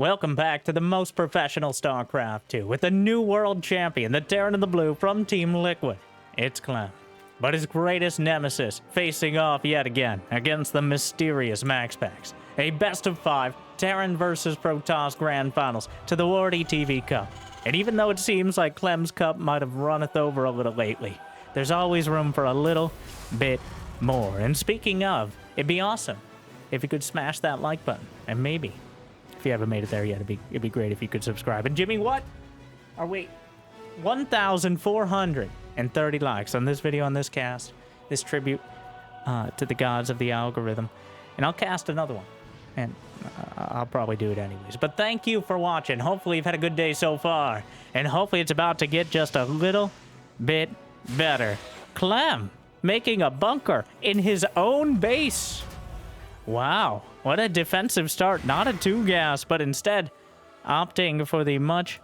Welcome back to the most professional StarCraft 2 with a new world champion, the Terran in the blue from Team Liquid. It's Clem. But his greatest nemesis facing off yet again against the mysterious MaxPax. A best of 5 Terran versus Protoss Grand Finals to the WardiTV Cup. And even though it seems like Clem's cup might have runneth over a little lately, there's always room for a little bit more. And speaking of, it'd be awesome if you could smash that like button. And maybe, if you haven't made it there yet, it'd be great if you could subscribe. And Jimmy, what? Are we 1,430 likes on this video, on this cast, this tribute to the gods of the algorithm. And I'll cast another one. And I'll probably do it anyways. But thank you for watching. Hopefully you've had a good day so far. And hopefully it's about to get just a little bit better. Clem making a bunker in his own base. Wow, what a defensive start. Not a 2-gas, but instead opting for the much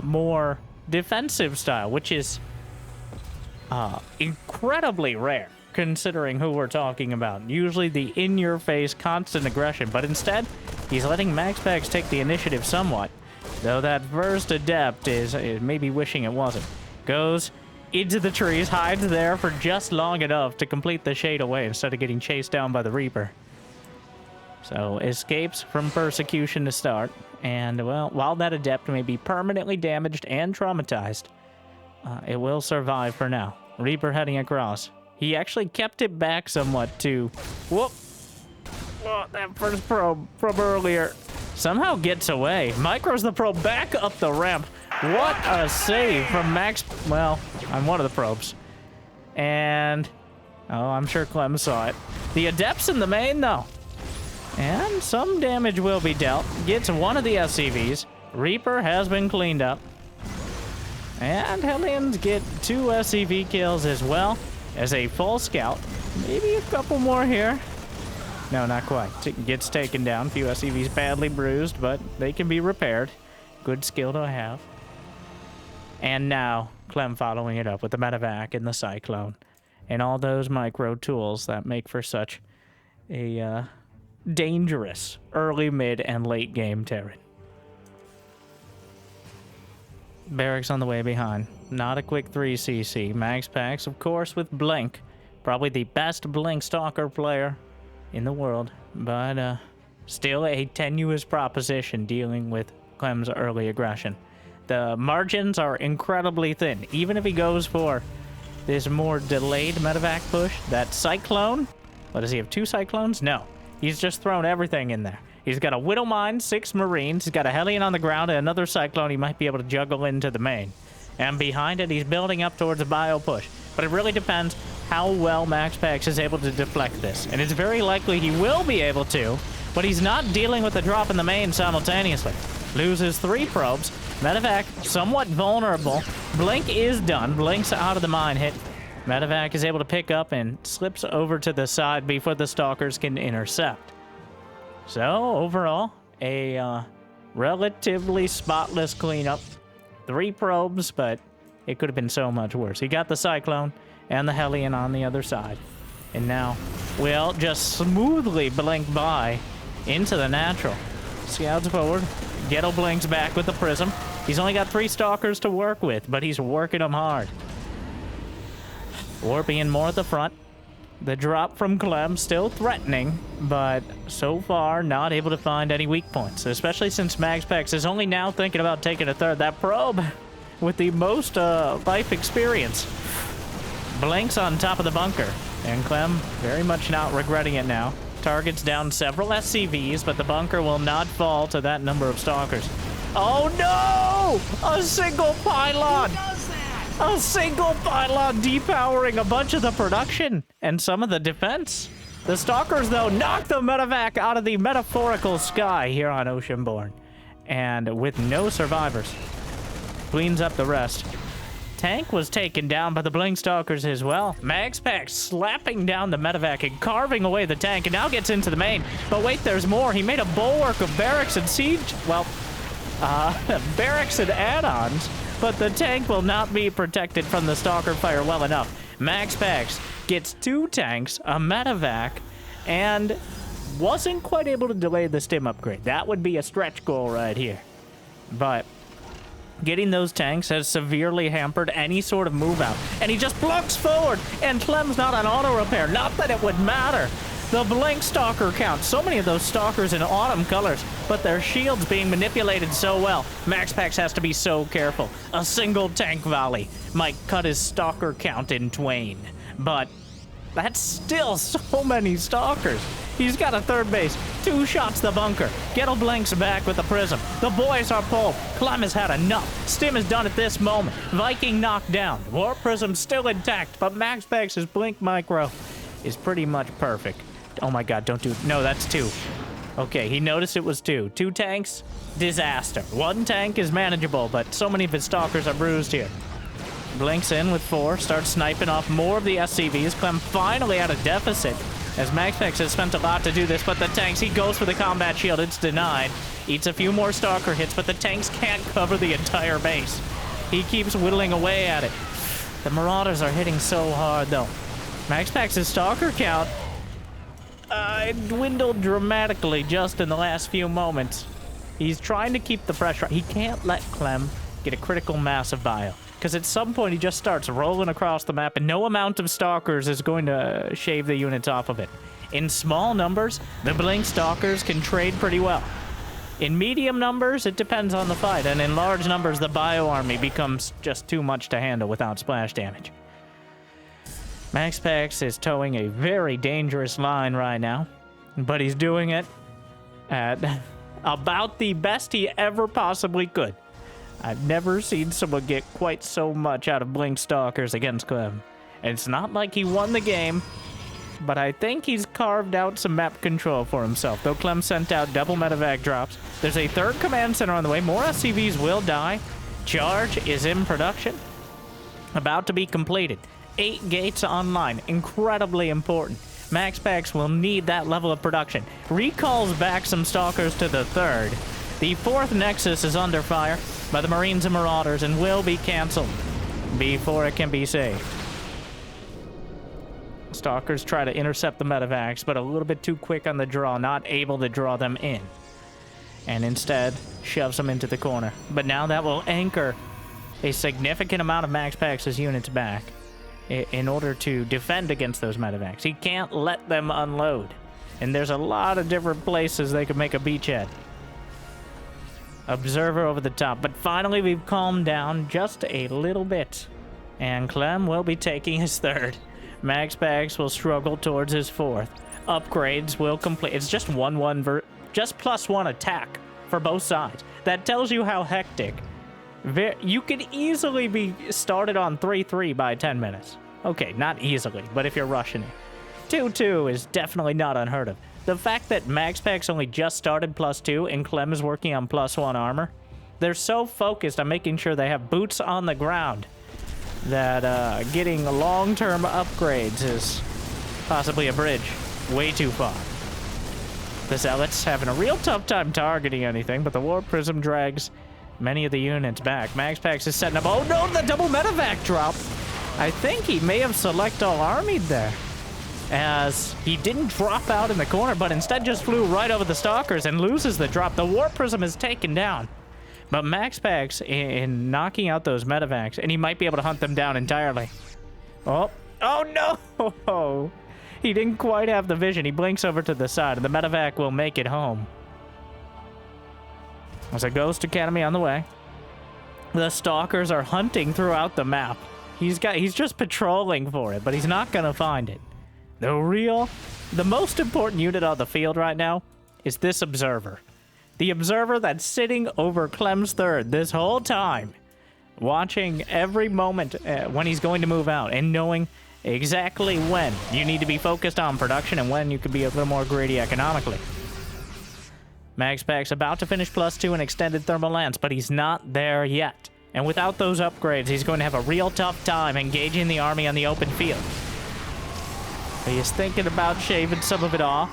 more defensive style, which is incredibly rare considering who we're talking about. Usually the in-your-face constant aggression, but instead he's letting MaxPax take the initiative somewhat, though that first adept is maybe wishing it wasn't. Goes into the trees, hides there for just long enough to complete the shade away instead of getting chased down by the Reaper. So escapes from persecution to start, and well, while that adept may be permanently damaged and traumatized, it will survive for now. Reaper heading across. He actually kept it back somewhat too. Whoop! Oh, that first probe from earlier somehow gets away. Micros the probe back up the ramp. What a save from Max. Well, on one of the probes. And, oh, I'm sure Clem saw it. The adept's in the main, though. And some damage will be dealt. Gets one of the SCVs. Reaper has been cleaned up. And Hellions get 2 SCV kills as well as a full scout. Maybe a couple more here. No, not quite. Gets taken down. A few SCVs badly bruised, but they can be repaired. Good skill to have. And now, Clem following it up with the medevac and the cyclone. And all those micro tools that make for such a dangerous early, mid, and late game Terran. Barracks on the way behind. Not a quick 3cc. MaxPax, of course, with Blink. Probably the best Blink Stalker player in the world. But still a tenuous proposition dealing with Clem's early aggression. The margins are incredibly thin. Even if he goes for this more delayed medevac push, that Cyclone... What, does he have 2 Cyclones? No. He's just thrown everything in there. He's got a Widow Mine, 6 Marines. He's got a Hellion on the ground and another Cyclone he might be able to juggle into the main. And behind it, he's building up towards a bio push. But it really depends how well MaxPax is able to deflect this. And it's very likely he will be able to, but he's not dealing with the drop in the main simultaneously. Loses 3 probes. Medevac somewhat vulnerable. Blink is done. Blink's out of the mine hit. Medevac is able to pick up and slips over to the side before the Stalkers can intercept. So, overall, a relatively spotless cleanup. 3 probes, but it could have been so much worse. He got the Cyclone and the Hellion on the other side. And now, we'll just smoothly blink by into the natural. Scouts forward. Ghetto blinks back with the Prism. He's only got 3 Stalkers to work with, but he's working them hard. Warping more at the front. The drop from Clem still threatening, but so far not able to find any weak points, especially since MaxPax is only now thinking about taking a third. That probe with the most life experience blinks on top of the bunker, and Clem very much not regretting it now. Targets down several SCVs, but the bunker will not fall to that number of Stalkers. Oh no! A single pylon! A single pylon depowering a bunch of the production and some of the defense. The Stalkers, though, knock the medevac out of the metaphorical sky here on Oceanborn. And with no survivors, cleans up the rest. Tank was taken down by the Blink Stalkers as well. MaxPax slapping down the medevac and carving away the tank, and now gets into the main. But wait, there's more. He made a bulwark of barracks and siege. Well, barracks and add-ons. But the tank will not be protected from the Stalker fire well enough. MaxPax gets 2 tanks, a medevac, and wasn't quite able to delay the stim upgrade. That would be a stretch goal right here. But getting those tanks has severely hampered any sort of move out. And he just blocks forward, and Clem's not on auto repair. Not that it would matter. The blink stalker count. So many of those stalkers in autumn colors, but their shields being manipulated so well. MaxPax has to be so careful. A single tank volley might cut his stalker count in twain. But that's still so many stalkers. He's got a third base. 2 shots the bunker. Gettle blinks back with the prism. The boys are pulled. Clem has had enough. Stim is done at this moment. Viking knocked down. War prism still intact, but MaxPax's blink micro is pretty much perfect. Oh my god, don't do... No, that's 2. Okay, he noticed it was 2. 2 tanks, disaster. 1 tank is manageable, but so many of his stalkers are bruised here. Blinks in with 4, starts sniping off more of the SCVs. Clem finally at a deficit, as MaxPax has spent a lot to do this, but the tanks, he goes for the combat shield, it's denied. Eats a few more stalker hits, but the tanks can't cover the entire base. He keeps whittling away at it. The Marauders are hitting so hard, though. MaxPax's stalker count it dwindled dramatically just in the last few moments. He's trying to keep the pressure. He can't let Clem get a critical mass of bio, because at some point he just starts rolling across the map, and no amount of stalkers is going to shave the units off of it. In small numbers, the blink stalkers can trade pretty well. In medium numbers, it depends on the fight, and in large numbers, the bio army becomes just too much to handle without splash damage. MaxPax is towing a very dangerous line right now, but he's doing it at about the best he ever possibly could. I've never seen someone get quite so much out of blink stalkers against Clem. And it's not like he won the game, but I think he's carved out some map control for himself. Though Clem sent out double medevac drops, there's a 3rd command center on the way. More SCVs will die. Charge is in production, about to be completed. 8 gates online, incredibly important. MaxPax will need that level of production. Recalls back some stalkers to the 3rd. The 4th Nexus is under fire by the Marines and Marauders and will be canceled before it can be saved. Stalkers try to intercept the medevacs, but a little bit too quick on the draw, not able to draw them in. And instead, shoves them into the corner. But now that will anchor a significant amount of MaxPax's units back in order to defend against those medevacs. He can't let them unload. And there's a lot of different places they could make a beachhead. Observer over the top. But finally, we've calmed down just a little bit. And Clem will be taking his 3rd. MaxPax will struggle towards his 4th. Upgrades will complete. It's just just +1 attack for both sides. That tells you how hectic. You could easily be started on 3-3 by 10 minutes. Okay, not easily, but if you're rushing it. 2-2 is definitely not unheard of. The fact that MaxPax only just started +2 and Clem is working on +1 armor, they're so focused on making sure they have boots on the ground that getting long-term upgrades is possibly a bridge way too far. The Zealots having a real tough time targeting anything, but the War Prism drags many of the units back. MaxPax is setting up... Oh no, the double medevac drop! I think he may have select all armied there, as he didn't drop out in the corner, but instead just flew right over the stalkers and loses the drop. The War Prism is taken down, but MaxPax in knocking out those medevacs, and he might be able to hunt them down entirely. Oh no! He didn't quite have the vision. He blinks over to the side, and the medevac will make it home. There's a Ghost Academy on the way. The stalkers are hunting throughout the map. He's just patrolling for it, but he's not gonna find it. The most important unit on the field right now is this Observer. The Observer that's sitting over Clem's 3rd this whole time, watching every moment when he's going to move out, and knowing exactly when you need to be focused on production and when you can be a little more greedy economically. MaxPax about to finish +2 in extended thermal lance, but he's not there yet. And without those upgrades, he's going to have a real tough time engaging the army on the open field. But he is thinking about shaving some of it off.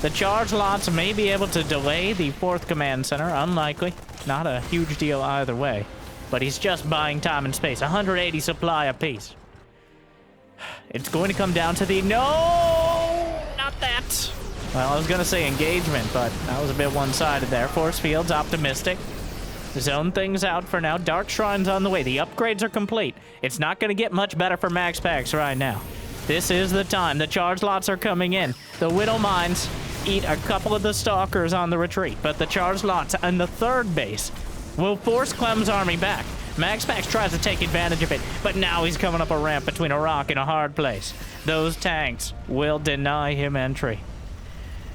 The charge lots may be able to delay the 4th command center. Unlikely. Not a huge deal either way. But he's just buying time and space. 180 supply apiece. It's going to come down to the... No! Not that! Well, I was going to say engagement, but that was a bit one-sided there. Force field's optimistic. Zone things out for now. Dark Shrine's on the way. The upgrades are complete. It's not going to get much better for MaxPax right now. This is the time. The charge lots are coming in. The Widow Mines eat a couple of the Stalkers on the retreat, but the charge lots and the third base will force Clem's army back. MaxPax tries to take advantage of it, but now he's coming up a ramp between a rock and a hard place. Those tanks will deny him entry.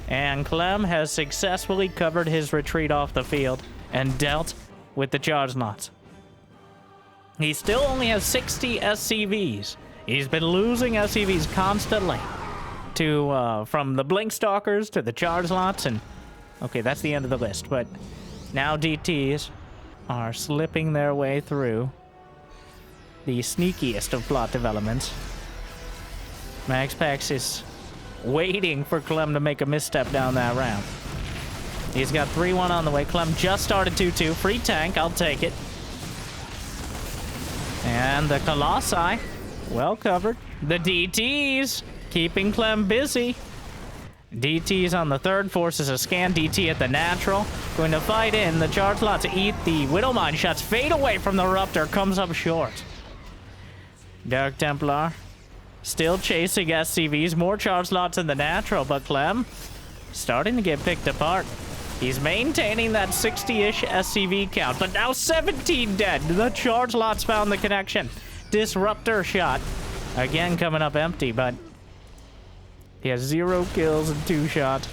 And Clem has successfully covered his retreat off the field and dealt with the charge lots. He still only has 60 SCVs. He's been losing SCVs constantly to from the Blink Stalkers to the charge lots, and okay, that's the end of the list, but now DTs are slipping their way through the sneakiest of plot developments. MaxPax is waiting for Clem to make a misstep down that ramp. He's got 3-1 on the way. Clem just started 2-2. Free tank, I'll take it. And the Colossi, well covered. The DTs, keeping Clem busy. DT's on the third, forces a scan. DT at the natural. Going to fight in. The charge lot to eat the Widowmine shots. Fade away from the Ruptor, comes up short. Dark Templar still chasing SCVs. More charge lots in the natural, but Clem starting to get picked apart. He's maintaining that 60-ish SCV count, but now 17 dead. The charge lots found the connection. Disruptor shot. Again coming up empty, but he has 0 kills and 2 shots.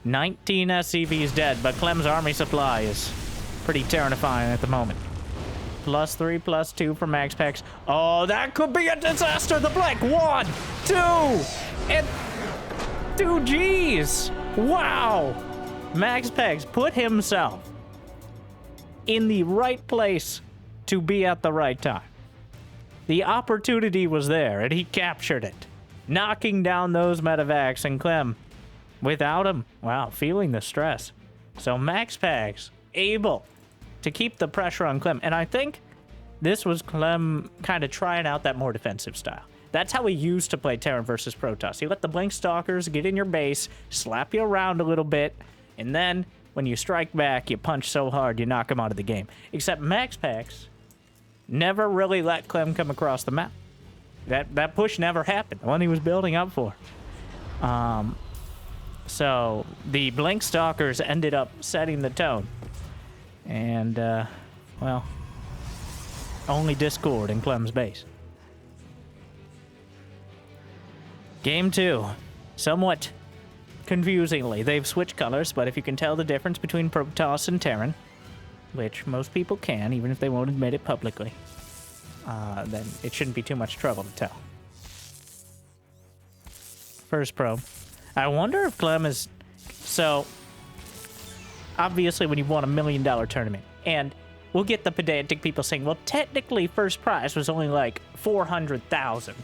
19 SCVs dead, but Clem's army supply is pretty terrifying at the moment. +3, +2 for MaxPax. Oh, that could be a disaster. The Blink. 1, 2, and 2 Gs. Wow. MaxPax put himself in the right place to be at the right time. The opportunity was there, and he captured it, knocking down those medevacs, and Clem, without him, wow, feeling the stress. So MaxPax able to keep the pressure on Clem, and I think this was Clem kind of trying out that more defensive style. That's how he used to play Terran versus Protoss. He let the Blink Stalkers get in your base, slap you around a little bit, and then when you strike back, you punch so hard you knock him out of the game. Except MaxPax never really let Clem come across the map. That push never happened, the one he was building up for. So the Blink Stalkers ended up setting the tone. And, well, only discord in Clem's base. Game 2. Somewhat confusingly, they've switched colors, but if you can tell the difference between Protoss and Terran, which most people can, even if they won't admit it publicly, then it shouldn't be too much trouble to tell. First probe. I wonder if Clem is... So, obviously when you won $1 million tournament, and we'll get the pedantic people saying, well, technically first prize was only like 400,000.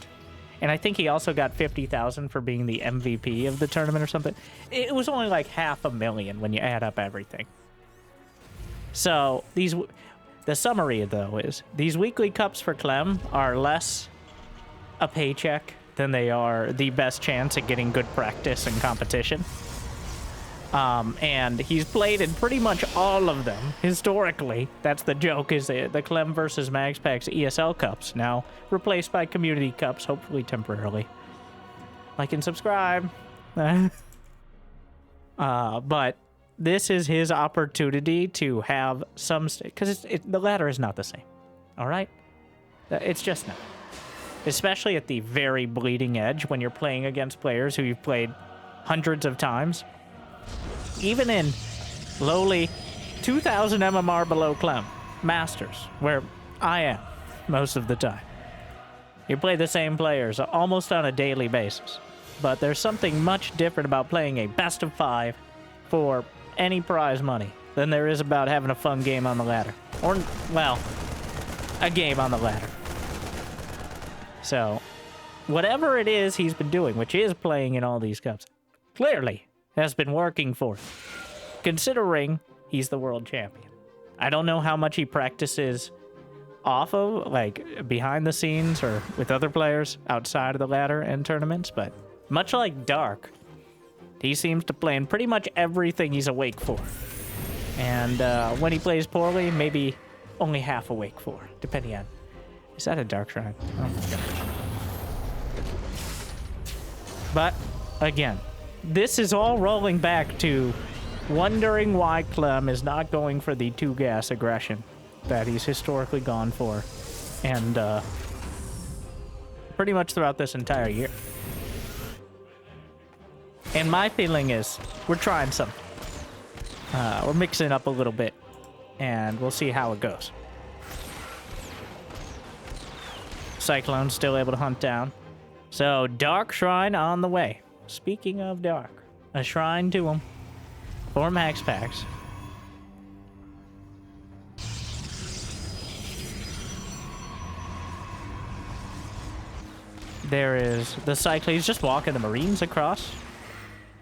And I think he also got 50,000 for being the MVP of the tournament or something. It was only like $500,000 when you add up everything. So the summary though is these weekly cups for Clem are less a paycheck than they are the best chance at getting good practice and competition. And he's played in pretty much all of them historically. That's the joke, is the Clem versus MaxPax ESL Cups, now replaced by Community Cups, hopefully temporarily. Like and subscribe. But this is his opportunity to have some... Because the ladder is not the same. All right? It's just not. Especially at the very bleeding edge when you're playing against players who you've played hundreds of times. Even in lowly 2,000 MMR below Clem, Masters, where I am most of the time. You play the same players almost on a daily basis. But there's something much different about playing a best of 5 for any prize money than there is about having a fun game on the ladder. Or, well, a game on the ladder. So, whatever it is he's been doing, which is playing in all these cups, clearly has been working for him, considering he's the world champion. I don't know how much he practices off of, like, behind the scenes or with other players outside of the ladder and tournaments, but much like Dark, He seems to plan pretty much everything he's awake for. And when he plays poorly, maybe only half awake for, depending on... Is that a Dark Shrine? Oh my gosh. But, again, this is all rolling back to wondering why Clem is not going for the 2-gas aggression that he's historically gone for. And, pretty much throughout this entire year. And my feeling is, we're trying something. We're mixing it up a little bit, and we'll see how it goes. Cyclone's still able to hunt down. So, Dark Shrine on the way. Speaking of Dark, a shrine to him for MaxPax. There is the Cyclone. He's just walking the Marines across.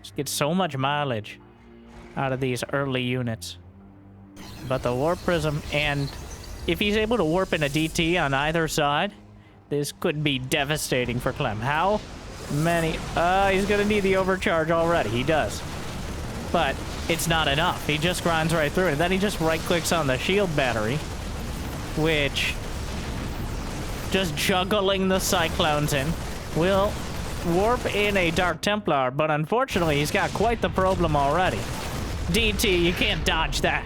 Just gets so much mileage out of these early units. But the Warp Prism, and if he's able to warp in a DT on either side, this could be devastating for Clem. How many? He's gonna need the overcharge already. He does. But it's not enough. He just grinds right through it. And then he just right-clicks on the shield battery, which, just juggling the Cyclones in, will warp in a Dark Templar, but unfortunately he's got quite the problem already. DT, you can't dodge that.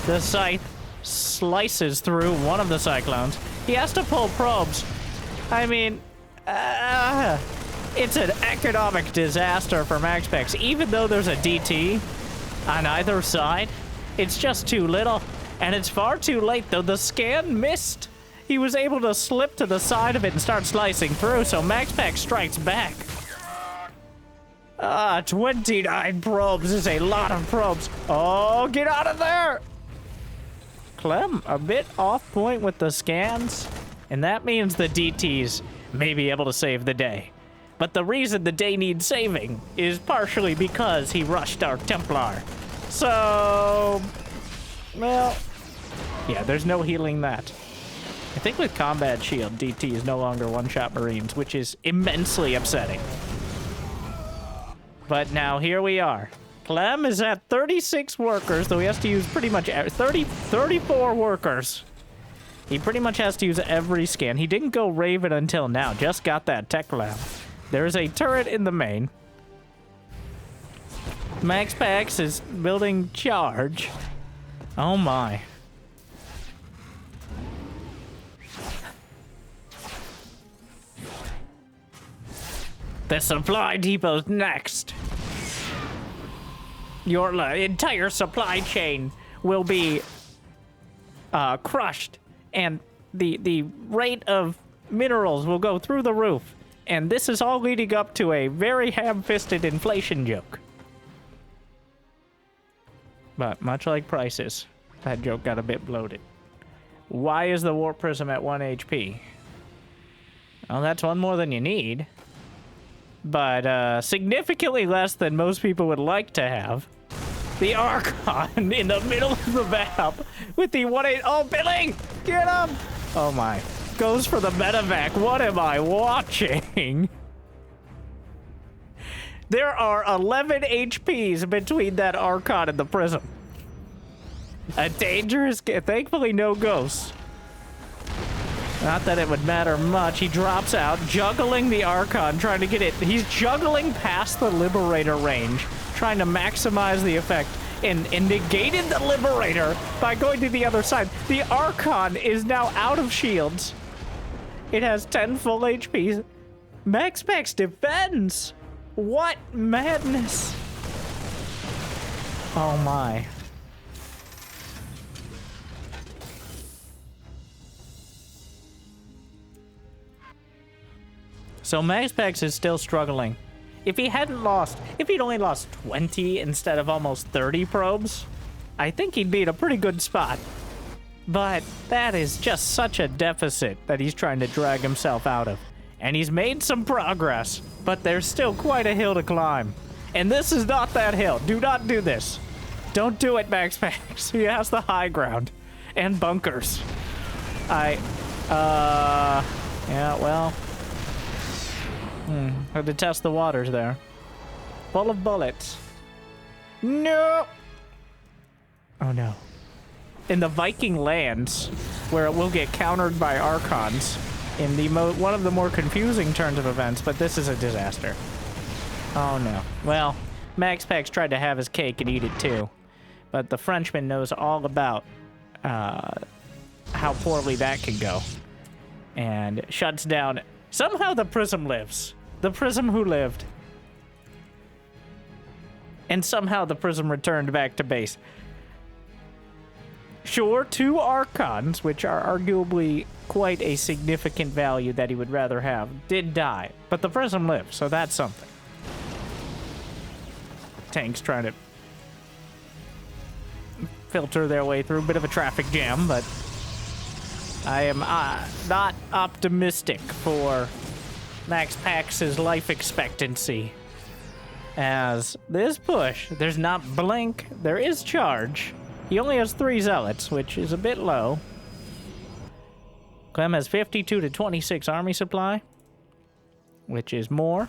The Scythe slices through one of the Cyclones. He has to pull probes. I mean, it's an economic disaster for MaxPax. Even though there's a DT on either side, it's just too little. And it's far too late, though. The scan missed. He was able to slip to the side of it and start slicing through, so MaxPax strikes back. 29 probes is a lot of probes. Oh, get out of there! Clem, a bit off point with the scans, and that means the DTs may be able to save the day. But the reason the day needs saving is partially because he rushed our Templar. So, well, yeah, there's no healing that. I think with Combat Shield, DT is no longer one-shot Marines, which is immensely upsetting. But now here we are. Clem is at 36 workers, though he has to use pretty much 34 workers. He pretty much has to use every scan. He didn't go Raven until now, just got that tech lab. There's a turret in the main. MaxPax is building charge. Oh my. The supply depot's next. Your entire supply chain will be crushed, and the rate of minerals will go through the roof. And this is all leading up to a very ham-fisted inflation joke. But much like prices, that joke got a bit bloated. Why is the Warp Prism at 1 HP? Well, that's one more than you need. But significantly less than most people would like to have. The Archon in the middle of the map with the 1-8. Oh, Billy! Get him! Oh my. Goes for the medevac. What am I watching? There are 11 HPs between that Archon and the Prism. A dangerous... Thankfully, no ghosts. Not that it would matter much. He drops out, juggling the Archon, trying to get it. He's juggling past the Liberator range, trying to maximize the effect, and negated the Liberator by going to the other side. The Archon is now out of shields. It has 10 full HPs. MaxPax defends. What madness. Oh my. So MaxPax is still struggling. If he'd only lost 20 instead of almost 30 probes, I think he'd be in a pretty good spot. But that is just such a deficit that he's trying to drag himself out of. And he's made some progress, but there's still quite a hill to climb. And this is not that hill. Do not do this. Don't do it, MaxPax. He has the high ground. And bunkers. Yeah, well... had to test the waters there. Full of bullets. No! Oh no. In the Viking lands, where it will get countered by Archons in the one of the more confusing turns of events, but this is a disaster. Oh no. Well, MaxPax tried to have his cake and eat it too, but the Frenchman knows all about how poorly that can go, and shuts down. Somehow the Prism lives. The Prism who lived. And somehow the Prism returned back to base. Sure, 2 Archons, which are arguably quite a significant value that he would rather have, did die. But the Prism lived, so that's something. Tanks trying to filter their way through. A bit of a traffic jam, but I am not optimistic for MaxPax's life expectancy. As this push, there's not blink, there is charge. He only has 3 zealots, which is a bit low. Clem has 52 to 26 army supply, which is more.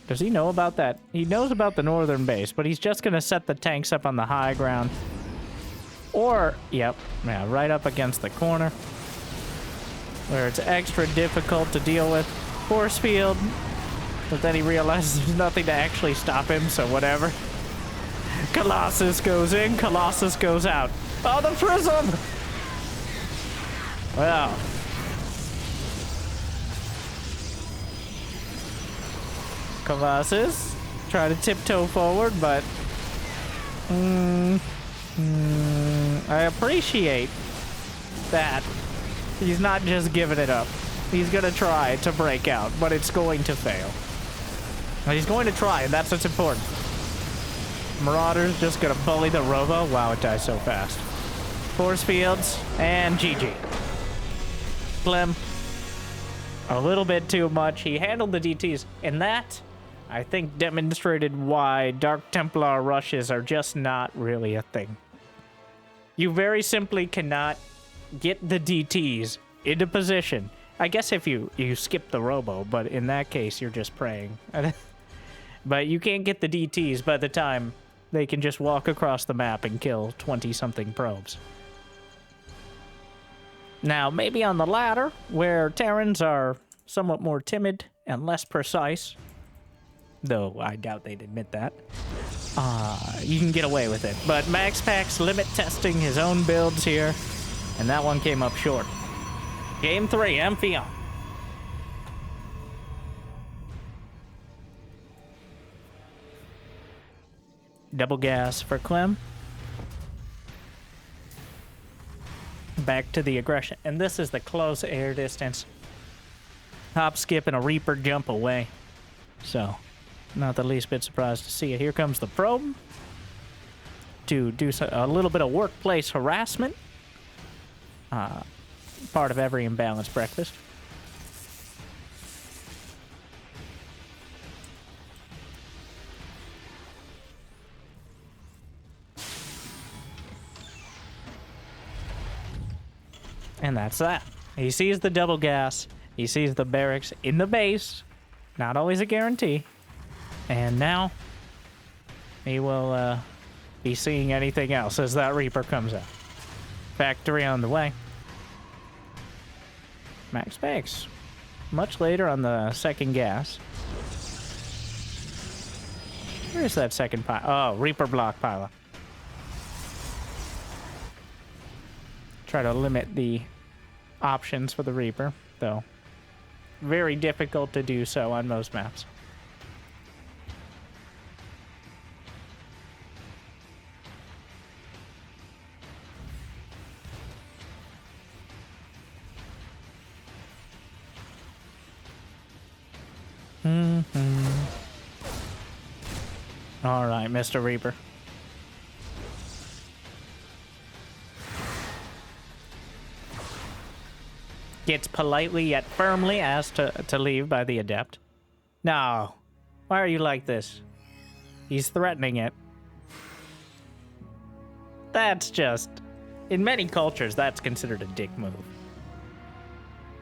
Does he know about that? He knows about the northern base, but he's just going to set the tanks up on the high ground. Or, yep, yeah, right up against the corner, where it's extra difficult to deal with. Force field, but then he realizes there's nothing to actually stop him, so whatever. Colossus goes in, Colossus goes out. Oh, the Prism! Well. Colossus, try to tiptoe forward, but... I appreciate that he's not just giving it up. He's gonna try to break out, but it's going to fail. But he's going to try, and that's what's important. Marauder's just gonna bully the Robo. Wow, it dies so fast. Force fields, and GG. Clem, a little bit too much. He handled the DTs, and that, I think, demonstrated why Dark Templar rushes are just not really a thing. You very simply cannot get the DTs into position. I guess if you skip the Robo, but in that case, you're just praying. But you can't get the DTs by the time they can just walk across the map and kill 20-something probes. Now, maybe on the latter, where Terrans are somewhat more timid and less precise, though I doubt they'd admit that, you can get away with it. But MaxPax limit testing his own builds here, and that one came up short. Game 3, Amphion. Double gas for Clem. Back to the aggression. And this is the close air distance. Hop, skip, and a Reaper jump away. So, not the least bit surprised to see it. Here comes the probe to do a little bit of workplace harassment. Part of every imbalanced breakfast. And that's that. He sees the double gas. He sees the barracks in the base. Not always a guarantee. And now he will be seeing anything else as that Reaper comes out. Factory on the way. MaxPax, much later on the second gas. Where is that second pile? Oh, Reaper block pile. Try to limit the options for the Reaper, though very difficult to do so on most maps. All right, Mr. Reaper. Gets politely yet firmly asked to leave by the Adept. No. Why are you like this? He's threatening it. That's just... In many cultures, that's considered a dick move.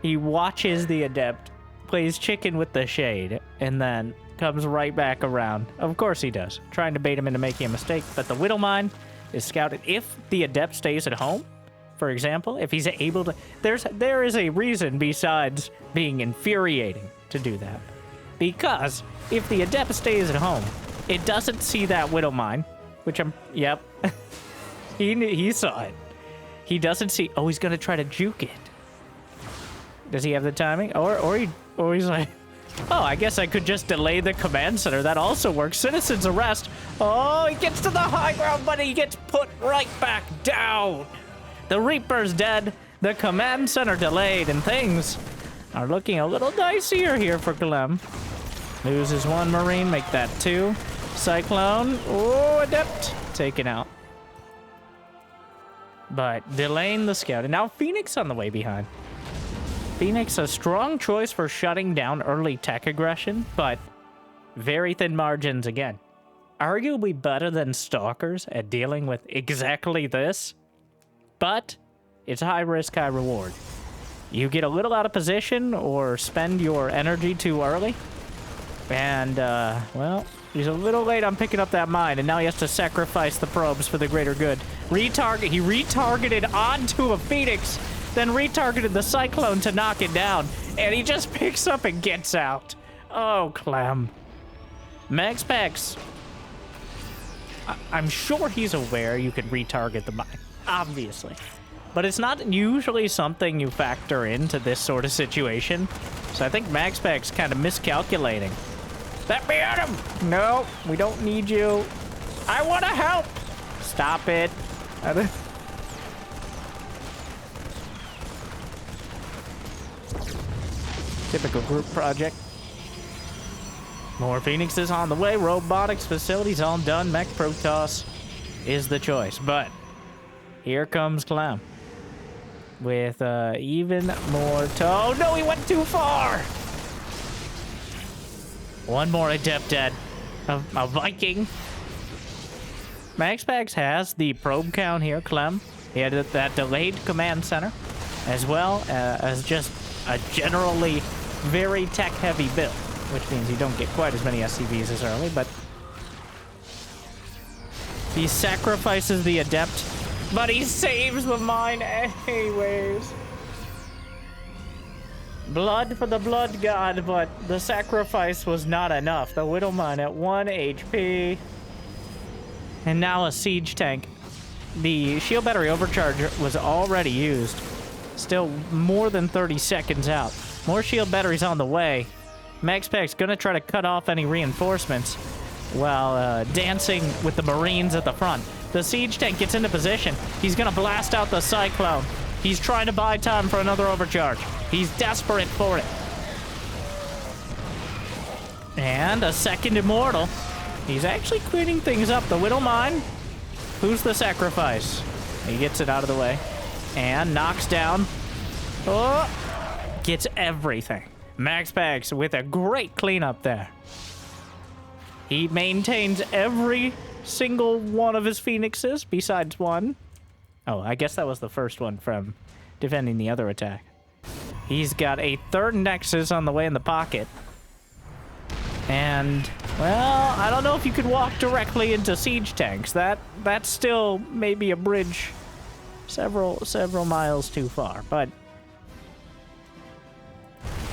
He watches the Adept, plays chicken with the Shade, and then comes right back around. Of course he does, trying to bait him into making a mistake. But the Widow Mine is scouted. If the Adept stays at home, for example, if he's able to... There is a reason besides being infuriating to do that. Because if the Adept stays at home, it doesn't see that Widow Mine, which I'm... Yep. he saw it. He doesn't see... Oh, he's going to try to juke it. Does he have the timing? Or he's like... Oh, I guess I could just delay the command center. That also works. Citizen's arrest. Oh, he gets to the high ground, but he gets put right back down. The Reaper's dead. The command center delayed, and things are looking a little dicier here for Clem. Loses one Marine, make that 2. Cyclone. Oh, Adept. Taken out. But delaying the scout. And now Phoenix on the way behind. Phoenix, a strong choice for shutting down early tech aggression, but very thin margins again. Arguably better than Stalkers at dealing with exactly this, but it's high risk, high reward. You get a little out of position or spend your energy too early, and, well, he's a little late on picking up that mine, and now he has to sacrifice the probes for the greater good. He retargeted onto a Phoenix, then retargeted the Cyclone to knock it down, and he just picks up and gets out. Oh, Clem. MaxPax. I'm sure he's aware you can retarget the mine, obviously. But it's not usually something you factor into this sort of situation. So I think MaxPax kind of miscalculating. Let me at him! No, we don't need you. I want to help! Stop it. Typical group project. More Phoenixes on the way. Robotics facilities all done. Mech Protoss is the choice. But here comes Clem with even more Oh, no, he went too far. One more Adept dead. A Viking. MaxPax has the probe count here, Clem. He had that delayed command center, as well as just a generally very tech-heavy build, which means you don't get quite as many SCVs as early, but he sacrifices the Adept, but he saves the mine anyways. Blood for the blood god, but the sacrifice was not enough. The Widow Mine at 1 HP. And now a siege tank. The shield battery overcharge was already used. Still more than 30 seconds out. More shield batteries on the way. MaxPax gonna try to cut off any reinforcements while dancing with the Marines at the front. The siege tank gets into position. He's gonna blast out the Cyclone. He's trying to buy time for another overcharge. He's desperate for it. And a second Immortal. He's actually cleaning things up. The Widow Mine. Who's the sacrifice? He gets it out of the way. And knocks down. Oh! Gets everything. MaxPax with a great cleanup there. He maintains every single one of his Phoenixes, besides one. Oh, I guess that was the first one from defending the other attack. He's got a third Nexus on the way in the pocket. And, well, I don't know if you could walk directly into siege tanks. That's still maybe a bridge several miles too far, but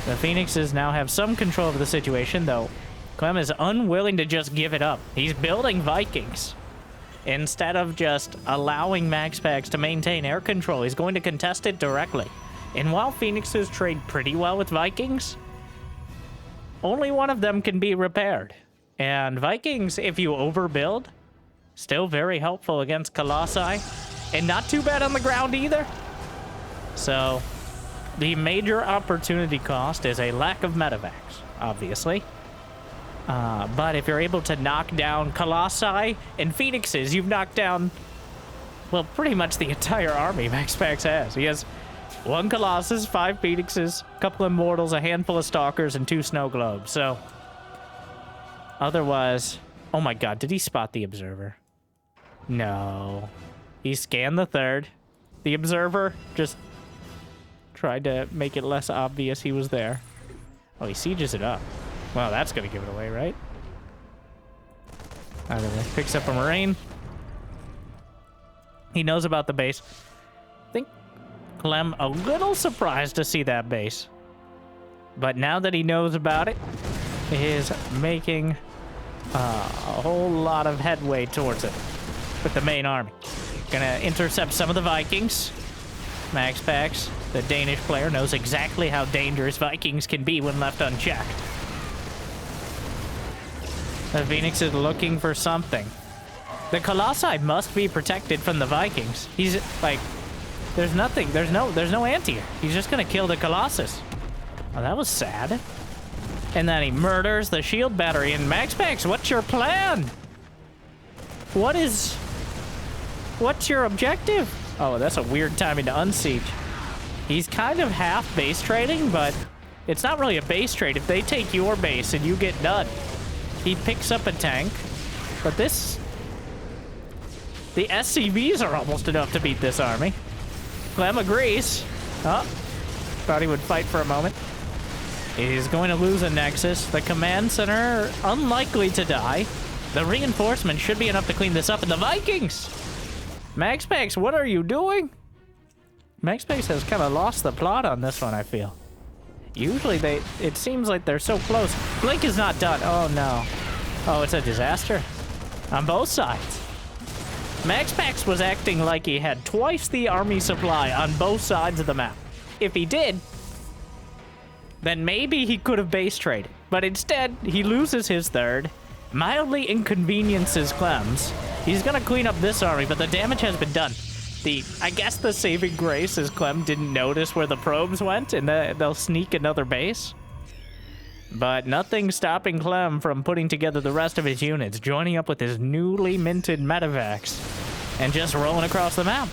the Phoenixes now have some control of the situation, though Clem is unwilling to just give it up. He's building Vikings. Instead of just allowing MaxPax to maintain air control, he's going to contest it directly. And while Phoenixes trade pretty well with Vikings, only one of them can be repaired. And Vikings, if you overbuild, still very helpful against Colossi. And not too bad on the ground either. So, the major opportunity cost is a lack of medevacs, obviously. But if you're able to knock down Colossi and Phoenixes, you've knocked down, well, pretty much the entire army MaxPax has. He has 1 Colossus, 5 Phoenixes, a couple Immortals, a handful of Stalkers, and 2 Snow Globes. So, otherwise... Oh my god, did he spot the Observer? No. He scanned the third. The Observer just tried to make it less obvious he was there. Oh, he sieges it up. Well, that's gonna give it away, right? Either way, picks up a Marine. He knows about the base. I think Clem a little surprised to see that base. But now that he knows about it, he is making a whole lot of headway towards it with the main army. Gonna intercept some of the Vikings. MaxPax, the Danish player, knows exactly how dangerous Vikings can be when left unchecked. The Phoenix is looking for something. The Colossi must be protected from the Vikings. He's like, there's nothing, there's no anti-air. He's just gonna kill the Colossus. Oh, that was sad. And then he murders the shield battery. And MaxPax, what's your plan? What's your objective? Oh, that's a weird timing to unsiege. He's kind of half base trading, but it's not really a base trade if they take your base and you get done. He picks up a tank, but the SCVs are almost enough to beat this army. Clem agrees. Oh, thought he would fight for a moment. He's going to lose a Nexus. The command center, unlikely to die. The reinforcement should be enough to clean this up. And the Vikings! MaxPax, what are you doing? MaxPax has kind of lost the plot on this one, I feel. Usually it seems like they're so close. Blink is not done. Oh, no. Oh, it's a disaster. On both sides. MaxPax was acting like he had twice the army supply on both sides of the map. If he did, then maybe he could have base traded. But instead, he loses his third, mildly inconveniences Clem's. He's gonna clean up this army, but the damage has been done. I guess the saving grace is Clem didn't notice where the probes went, and they'll sneak another base. But nothing's stopping Clem from putting together the rest of his units, joining up with his newly minted Medivacs, and just rolling across the map.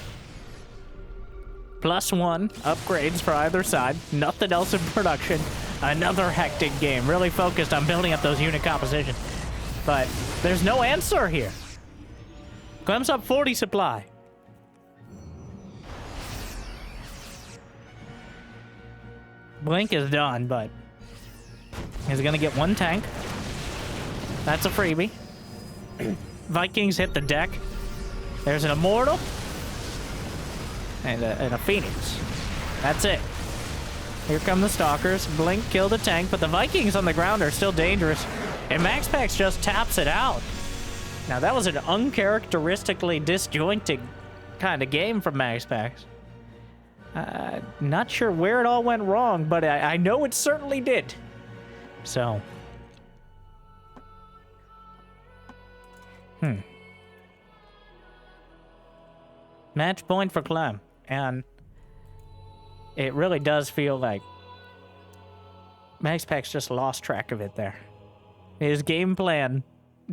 +1 upgrades for either side, nothing else in production. Another hectic game, really focused on building up those unit composition. But there's no answer here. Clem's up 40 supply. Blink is done, but he's gonna get one tank. That's a freebie. Vikings hit the deck. There's an Immortal. And a Phoenix. That's it. Here come the Stalkers. Blink killed a tank, but the Vikings on the ground are still dangerous. And MaxPax just taps it out. Now, that was an uncharacteristically disjointed kind of game from MaxPax. Not sure where it all went wrong, but I know it certainly did. So. Match point for Clem. And it really does feel like MaxPax just lost track of it there. His game plan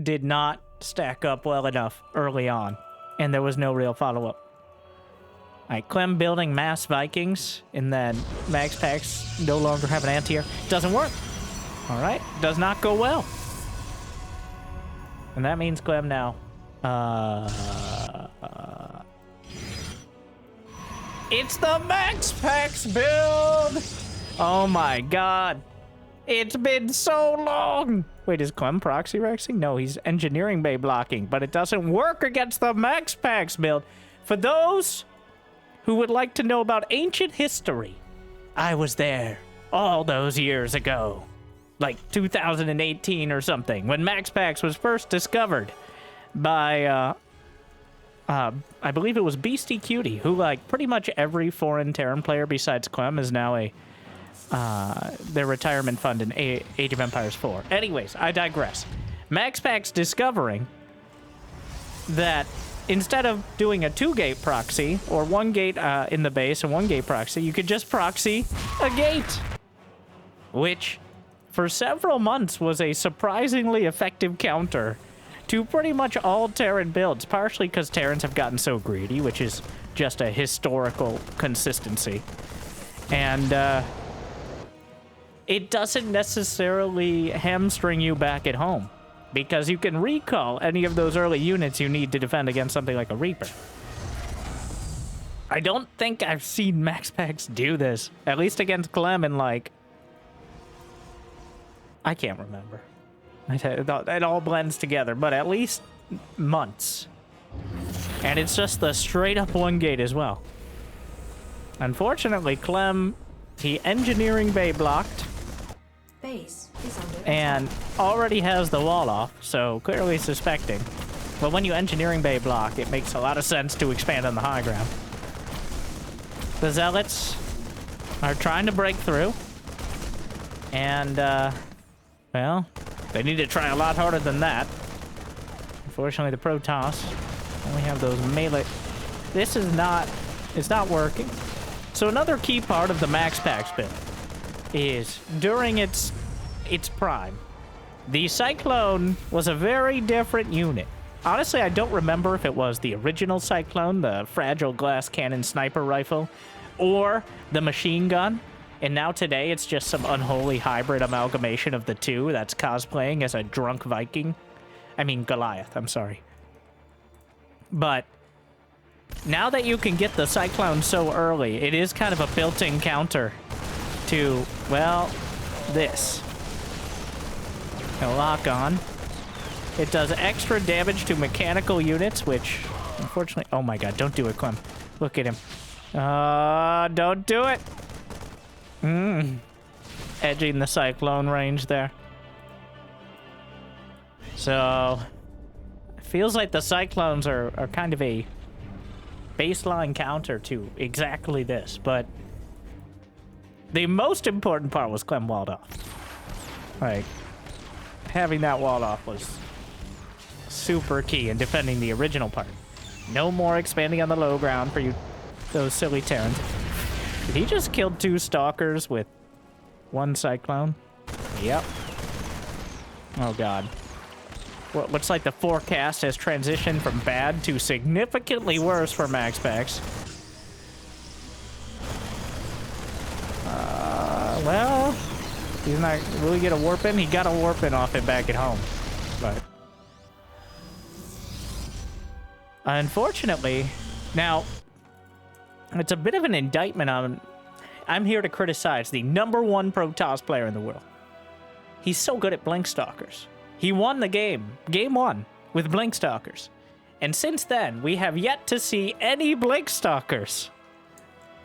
did not stack up well enough early on, and there was no real follow-up. All right, Clem building mass Vikings, and then MaxPax no longer have an anti-air. Doesn't work. All right, does not go well. And that means Clem now. It's the MaxPax build! Oh my god. It's been so long! Wait, is Clem proxy rexing? No, he's engineering bay blocking, but it doesn't work against the MaxPax build. For those who would like to know about ancient history, I was there all those years ago. Like 2018 or something, when MaxPax was first discovered by, I believe it was Beastie Cutie, who, like, pretty much every foreign Terran player besides Clem is now their retirement fund in Age of Empires 4. Anyways, I digress. MaxPax discovering that instead of doing a 2-gate proxy, or 1 gate in the base and 1 gate proxy, you could just proxy a gate. Which, for several months, was a surprisingly effective counter to pretty much all Terran builds, partially because Terrans have gotten so greedy, which is just a historical consistency. And it doesn't necessarily hamstring you back at home, because you can recall any of those early units you need to defend against something like a Reaper. I don't think I've seen MaxPax do this, at least against Clem, in like, I can't remember. It all blends together, but at least months. And it's just the straight up one gate as well. Unfortunately, Clem, he engineering bay blocked. Base is under and already has the wall off, so clearly suspecting. But when you engineering bay block, it makes a lot of sense to expand on the high ground. The Zealots are trying to break through. And, well, they need to try a lot harder than that. Unfortunately, the Protoss only have those melee. This is not, it's not working. So another key part of the MaxPax build is during its prime, the Cyclone was a very different unit. Honestly, I don't remember if it was the original Cyclone, the fragile glass cannon sniper rifle, or the machine gun. And now today, it's just some unholy hybrid amalgamation of the two that's cosplaying as a drunk Viking. I mean, Goliath, I'm sorry. But now that you can get the Cyclone so early, it is kind of a built-in counter to, well, this. A lock on. It does extra damage to mechanical units, which, unfortunately... Oh my god, don't do it, Clem. Look at him. Don't do it! Edging the Cyclone range there. So, it feels like the Cyclones are kind of a baseline counter to exactly this, but the most important part was Clem walled off. Like, having that walled off was super key in defending the original part. No more expanding on the low ground for you, those silly Terrans. Did he just kill 2 Stalkers with 1 Cyclone? Yep. Oh god. What looks like the forecast has transitioned from bad to significantly worse for MaxPax. Well, he's not. Will he get a warp in? He got a warp in off it back at home, but unfortunately, now it's a bit of an indictment on. I'm here to criticize the #1 Protoss player in the world. He's so good at Blink Stalkers. He won the game, game 1, with Blink Stalkers, and since then we have yet to see any Blink Stalkers.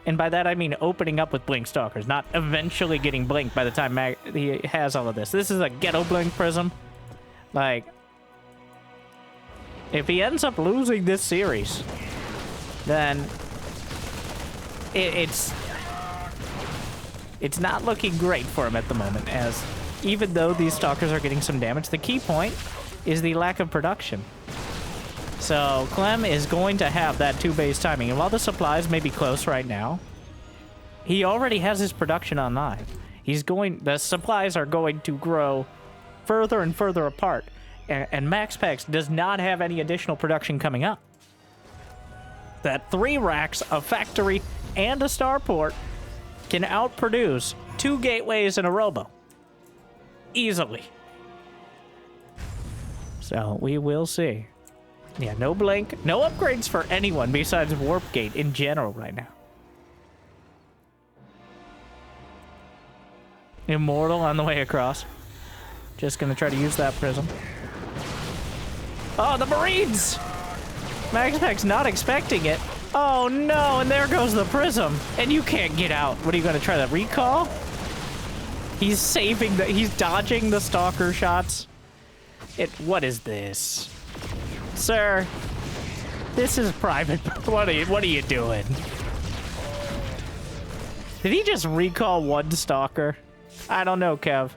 And by that, I mean opening up with Blink Stalkers, not eventually getting blinked by the time he has all of this. This is a ghetto blink prism. Like, if he ends up losing this series, then it's not looking great for him at the moment, as even though these Stalkers are getting some damage, the key point is the lack of production. So Clem is going to have that 2-base timing, and while the supplies may be close right now, he already has his production online. The supplies are going to grow further and further apart, and MaxPax does not have any additional production coming up. That 3 racks, a factory, and a starport can outproduce 2 gateways and a robo. Easily. So we will see. Yeah, no blink, no upgrades for anyone besides Warp Gate in general right now. Immortal on the way across. Just gonna try to use that prism. Oh, the Marines! MaxPax not expecting it. Oh no, and there goes the prism. And you can't get out. What are you gonna try to recall? He's he's dodging the Stalker shots. What is this? Sir, this is private. What are you doing? Did he just recall 1 Stalker? I don't know, Kev.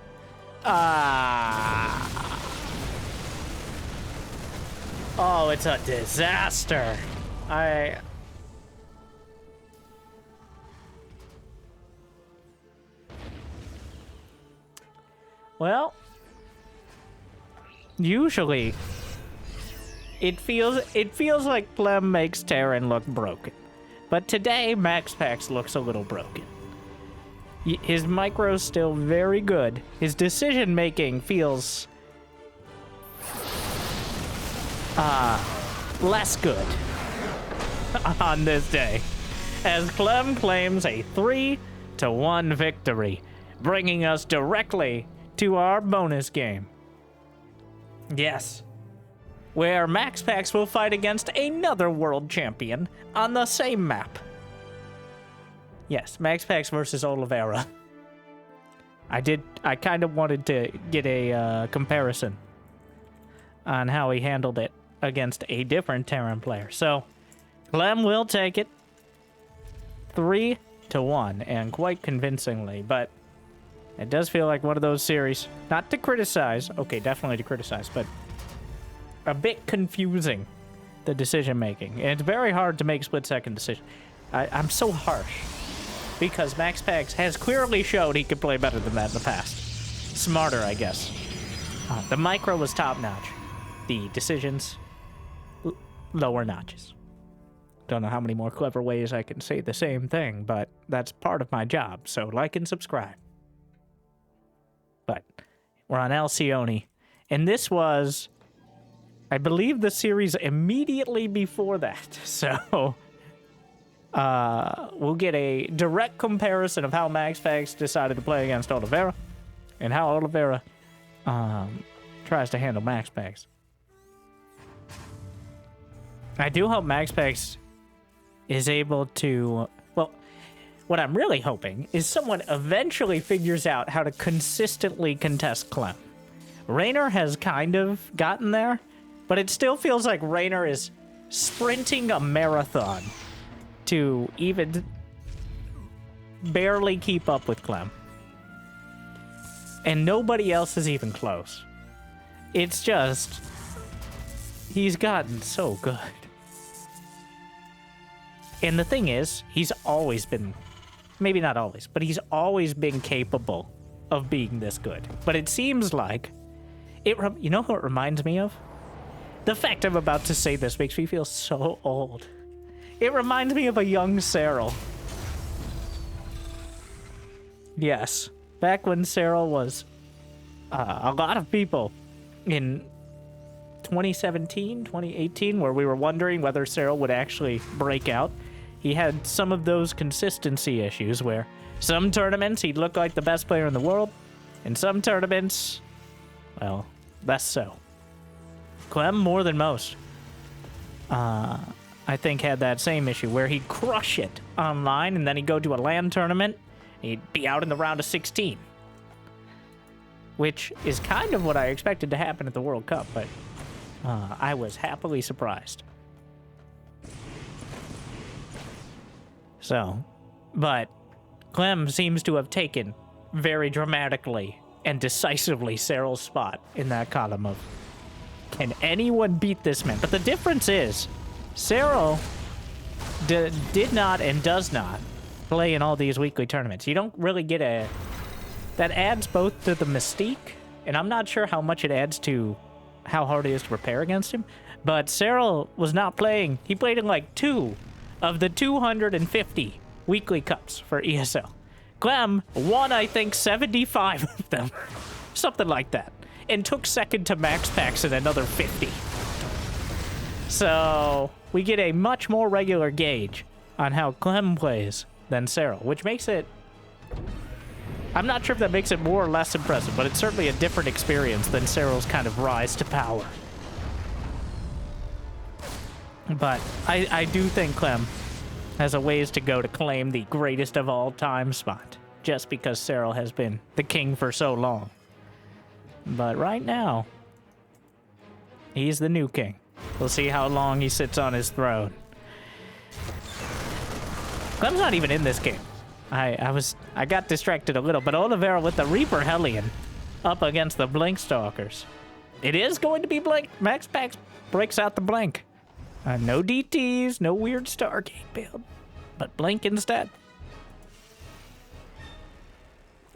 Oh, it's a disaster. Well, usually it feels like Clem makes Terran look broken. But today, MaxPax looks a little broken. His micro's still very good. His decision-making feels less good on this day, as Clem claims a 3-1 victory, bringing us directly to our bonus game. Yes. Where MaxPax will fight against another world champion on the same map. Yes, MaxPax versus Oliveira. I kind of wanted to get a comparison on how he handled it against a different Terran player. So, Clem will take it 3-1, and quite convincingly, but it does feel like one of those series, not to criticize, okay, definitely to criticize, but a bit confusing, the decision-making. And it's very hard to make split-second decisions. I'm so harsh, because MaxPax has clearly showed he could play better than that in the past. Smarter, I guess. The micro was top-notch. The decisions, lower notches. Don't know how many more clever ways I can say the same thing, but that's part of my job, so like and subscribe. But we're on Alcyone, and this was, I believe, the series immediately before that, so we'll get a direct comparison of how MaxPax decided to play against Oliveira, and how Oliveira tries to handle MaxPax. I do hope MaxPax is able to, well, what I'm really hoping is someone eventually figures out how to consistently contest Clem. Raynor has kind of gotten there, but it still feels like Raynor is sprinting a marathon to even barely keep up with Clem. And nobody else is even close. It's just, he's gotten so good. And the thing is, he's always been, maybe not always, but he's always been capable of being this good. But it seems like, you know who it reminds me of? The fact I'm about to say this makes me feel so old. It reminds me of a young Cyril. Yes, back when Cyril was a lot of people in 2017, 2018, where we were wondering whether Cyril would actually break out. He had some of those consistency issues where some tournaments he'd look like the best player in the world, and some tournaments, well, less so. Clem, more than most, I think had that same issue where he'd crush it online and then he'd go to a LAN tournament, he'd be out in the round of 16. Which is kind of what I expected to happen at the World Cup, but I was happily surprised. So, but Clem seems to have taken very dramatically and decisively Cyril's spot in that column of, can anyone beat this man? But the difference is, Cyril did not and does not play in all these weekly tournaments. You don't really get a... That adds both to the mystique, and I'm not sure how much it adds to how hard it is to prepare against him, but Cyril was not playing. He played in like 2 of the 250 weekly cups for ESL. Clem won, I think, 75 of them. Something like that. And took second to MaxPax in another 50. So, we get a much more regular gauge on how Clem plays than Cyril, which makes it... I'm not sure if that makes it more or less impressive, but it's certainly a different experience than Cyril's kind of rise to power. But I do think Clem has a ways to go to claim the greatest of all time spot, just because Cyril has been the king for so long. But right now, he's the new king. We'll see how long he sits on his throne. Clem's not even in this game. I got distracted a little, but Oliveira with the Reaper Hellion up against the Blink Stalkers. It is going to be Blink. MaxPax breaks out the Blink. No DTs, no weird Stargate build, but Blink instead.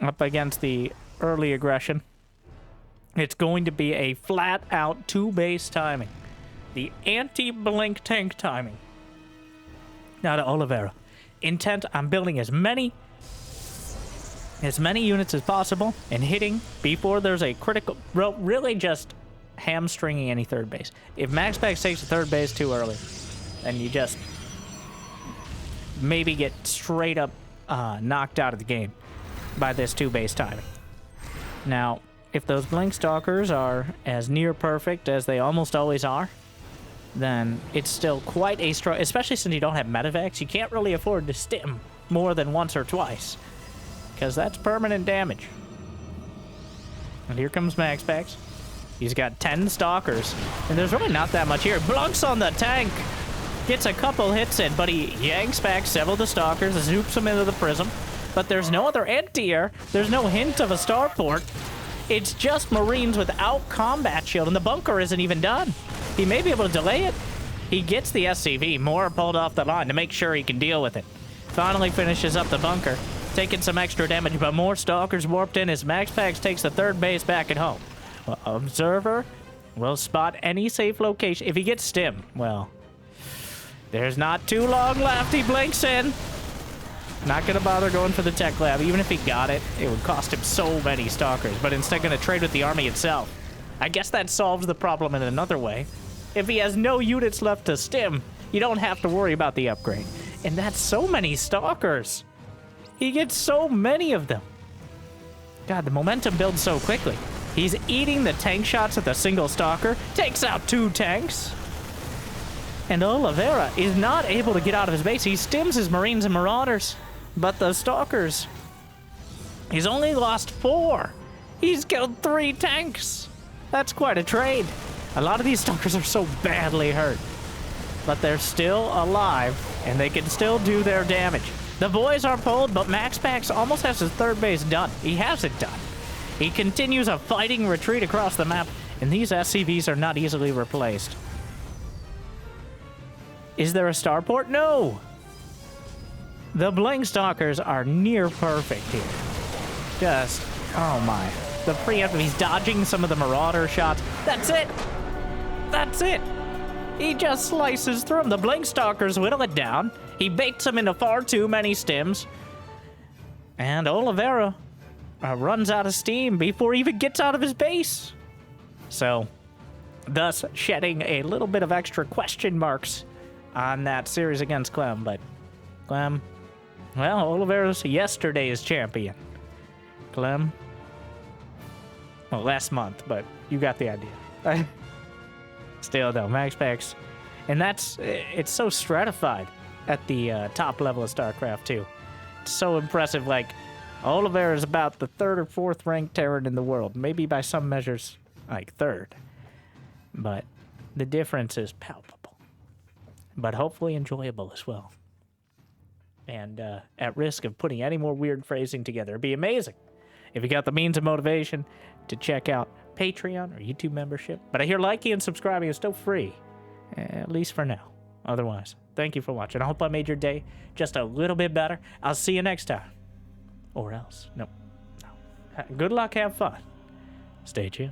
Up against the early aggression. It's going to be a flat-out 2-base timing. The anti-Blink tank timing. Now to Oliveira. Intent on building as many units as possible and hitting before there's a critical... Really just hamstringing any third base. If MaxPax takes a third base too early, then you just maybe get straight up knocked out of the game by this 2-base timing. Now, if those Blink Stalkers are as near perfect as they almost always are, then it's still quite a strong, especially since you don't have medevacs. You can't really afford to stim more than once or twice, because that's permanent damage. And here comes MaxPax. He's got 10 Stalkers, and there's really not that much here. Blunks on the tank, gets a couple hits in, but he yanks back several of the Stalkers, zoops them into the prism, but there's no other anti-air. There's no hint of a starport. It's just Marines without combat shield, and the bunker isn't even done. He may be able to delay it. He gets the SCV, more pulled off the line to make sure he can deal with it. Finally finishes up the bunker, taking some extra damage, but more Stalkers warped in as MaxPax takes the third base back at home. Observer will spot any safe location. If he gets stim, well, there's not too long left. He blinks in. Not going to bother going for the tech lab. Even if he got it, it would cost him so many Stalkers, but instead going to trade with the army itself. I guess that solves the problem in another way. If he has no units left to stim, you don't have to worry about the upgrade. And that's so many Stalkers. He gets so many of them. God, the momentum builds so quickly. He's eating the tank shots with a single Stalker, takes out 2 tanks. And Oliveira is not able to get out of his base. He stims his Marines and Marauders, but the Stalkers, he's only lost 4. He's killed 3 tanks. That's quite a trade. A lot of these Stalkers are so badly hurt, but they're still alive, and they can still do their damage. The boys are pulled, but MaxPax almost has his third base done. He has it done. He continues a fighting retreat across the map, and these SCVs are not easily replaced. Is there a starport? No! The Blink Stalkers are near perfect here. Just, oh my. The preemptive, he's dodging some of the Marauder shots. That's it! That's it! He just slices through them. The Blink Stalkers whittle it down. He baits them into far too many stims. And Oliveira runs out of steam before he even gets out of his base. So, thus shedding a little bit of extra question marks on that series against Clem. But Clem, well, Oliveira's yesterday's champion. Clem, well, last month, but you got the idea. Still, though, MaxPax, and it's so stratified at the top level of StarCraft, too. It's so impressive, like, Oliveira is about the 3rd or 4th ranked Terran in the world, maybe by some measures, like 3rd. But the difference is palpable, but hopefully enjoyable as well. And at risk of putting any more weird phrasing together, it'd be amazing if you got the means and motivation to check out Patreon or YouTube membership. But I hear liking and subscribing is still free, at least for now. Otherwise, thank you for watching. I hope I made your day just a little bit better. I'll see you next time. Or else. No. Good luck, have fun. Stay chill.